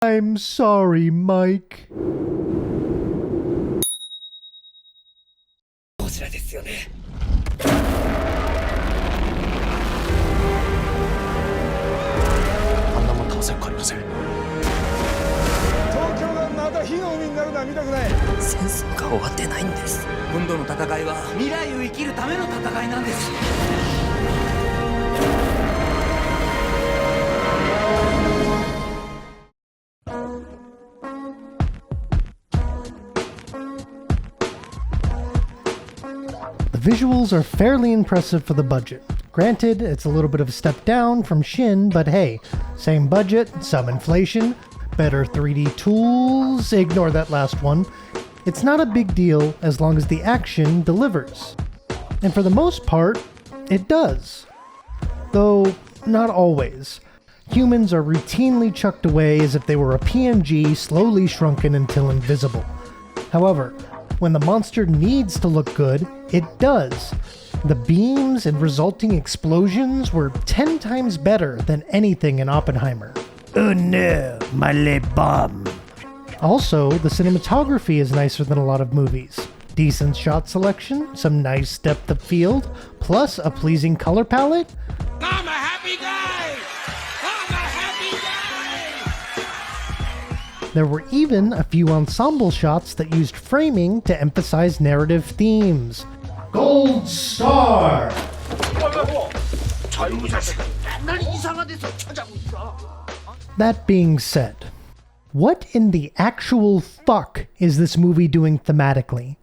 I'm sorry, Mike. ゴジラですよね。あんなもん倒せっかありません。東京がまた火の海になるのは見たくない。戦争が終わってないんです。今度の戦いは未来を生きるための戦いなんです。The visuals are fairly impressive for the budget. Granted, it's a little bit of a step down from Shin, but hey, same budget, some inflation, better 3D tools, ignore that last one. It's not a big deal as long as the action delivers. And for the most part, it does. Though, not always. Humans are routinely chucked away as if they were a PNG slowly shrunken until invisible. However, when the monster needs to look good, it does. The beams and resulting explosions were 10 times better than anything in Oppenheimer. Oh no, my lip bomb. Also, the cinematography is nicer than a lot of movies. Decent shot selection, some nice depth of field, plus a pleasing color palette. I'm a happy guy. I'm a happy guy. There were even a few ensemble shots that used framing to emphasize narrative themes. Gold Star! That being said, what in the actual fuck is this movie doing thematically?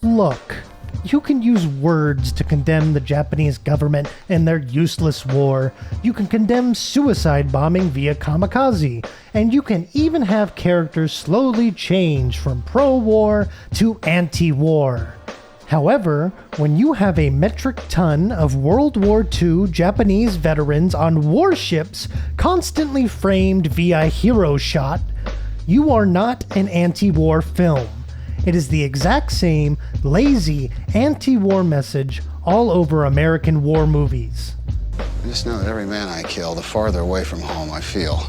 Look, you can use words to condemn the Japanese government and their useless war. You can condemn suicide bombing via kamikaze. And you can even have characters slowly change from pro-war to anti-war. However, when you have a metric ton of World War II Japanese veterans on warships constantly framed via hero shot, you are not an anti-war film. It is the exact same lazy anti-war message all over American war movies. I just know that every man I kill, the farther away from home I feel.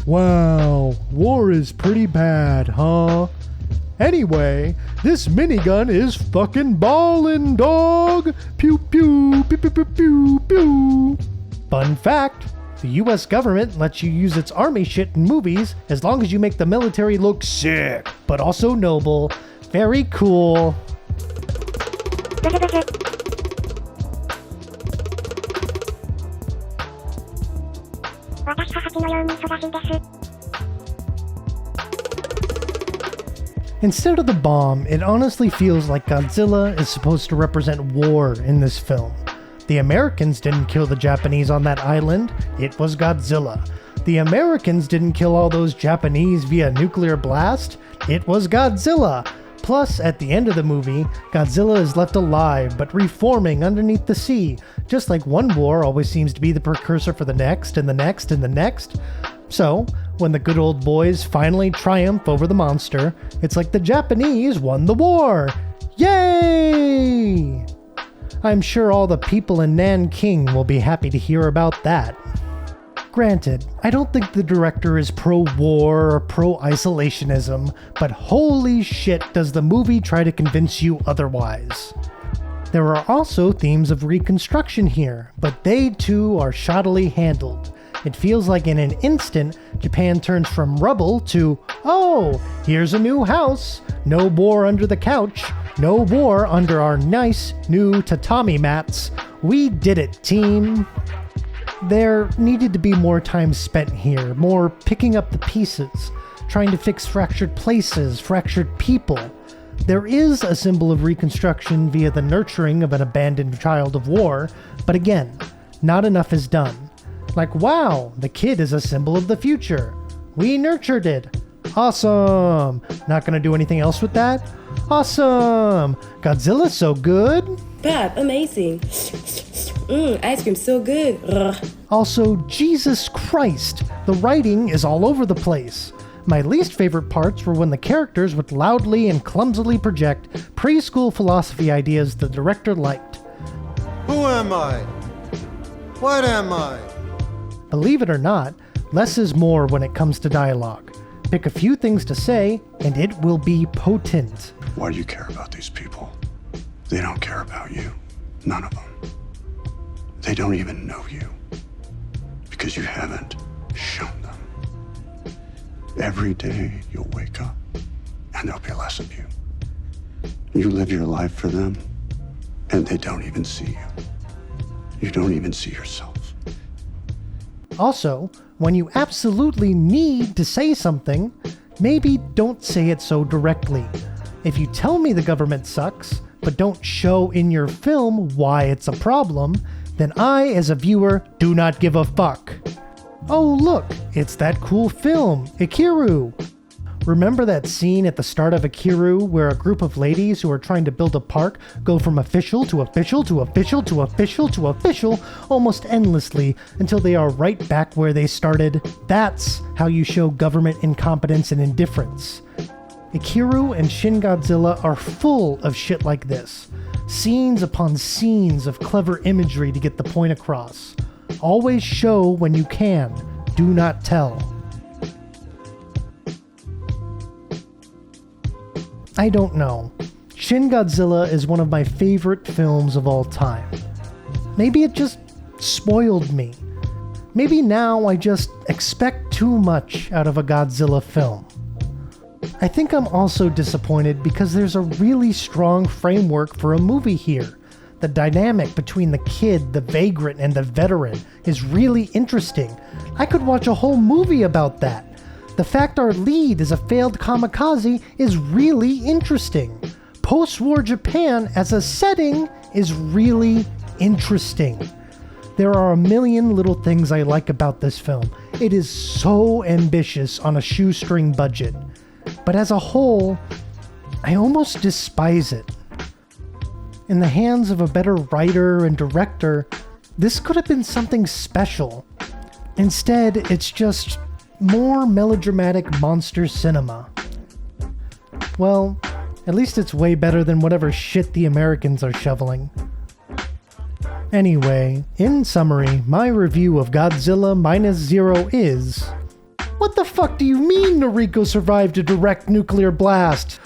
Wow, war is pretty bad, huh? Anyway, this minigun is fucking ballin', dog! Pew pew, pew pew pew pew pew! Fun fact, the US government lets you use its army shit in movies as long as you make the military look sick, but also noble. Very cool. Instead of the bomb, it honestly feels like Godzilla is supposed to represent war in this film. The Americans didn't kill the Japanese on that island, it was Godzilla. The Americans didn't kill all those Japanese via nuclear blast, it was Godzilla. Plus, at the end of the movie, Godzilla is left alive but reforming underneath the sea, just like one war always seems to be the precursor for the next and the next and the next. So, when the good old boys finally triumph over the monster, it's like the Japanese won the war! Yay! I'm sure all the people in Nanking will be happy to hear about that. Granted, I don't think the director is pro-war or pro-isolationism, but holy shit does the movie try to convince you otherwise. There are also themes of reconstruction here, but they too are shoddily handled. It feels like in an instant, Japan turns from rubble to, oh, here's a new house, no war under the couch, no war under our nice new tatami mats. We did it, team. There needed to be more time spent here, more picking up the pieces, trying to fix fractured places, fractured people. There is a symbol of reconstruction via the nurturing of an abandoned child of war, but again, not enough is done. Like, wow, the kid is a symbol of the future. We nurtured it. Awesome. Not gonna do anything else with that? Awesome. Godzilla's so good. Pop, amazing. Ice cream so good. Ugh. Also, Jesus Christ, the writing is all over the place. My least favorite parts were when the characters would loudly and clumsily project preschool philosophy ideas the director liked. Who am I? What am I? Believe it or not, Less is more when it comes to dialogue. Pick a few things to say, and it will be potent. Why do you care about these people? They don't care about you. None of them. They don't even know you. Because you haven't shown them. Every day you'll wake up, and there'll be less of you. You live your life for them, and they don't even see you. You don't even see yourself. Also, when you absolutely need to say something, maybe don't say it so directly. If you tell me the government sucks, but don't show in your film why it's a problem, then I, as a viewer, do not give a fuck. Oh look, it's that cool film, Ikiru. Remember that scene at the start of Ikiru where a group of ladies who are trying to build a park go from official to official to official to official to official almost endlessly until they are right back where they started? That's how you show government incompetence and indifference. Ikiru and Shin Godzilla are full of shit like this. Scenes upon scenes of clever imagery to get the point across. Always show when you can. Do not tell. I don't know. Shin Godzilla is one of my favorite films of all time. Maybe it just spoiled me. Maybe now I just expect too much out of a Godzilla film. I think I'm also disappointed because there's a really strong framework for a movie here. The dynamic between the kid, the vagrant, and the veteran is really interesting. I could watch a whole movie about that. The fact our lead is a failed kamikaze is really interesting. Post-war Japan as a setting is really interesting. There are a million little things I like about this film. It is so ambitious on a shoestring budget. But as a whole, I almost despise it. In the hands of a better writer and director, this could have been something special. Instead, it's just more melodramatic monster cinema. Well, at least it's way better than whatever shit the Americans are shoveling. Anyway, in summary, my review of Godzilla -0 is... What the fuck do you mean Noriko survived a direct nuclear blast?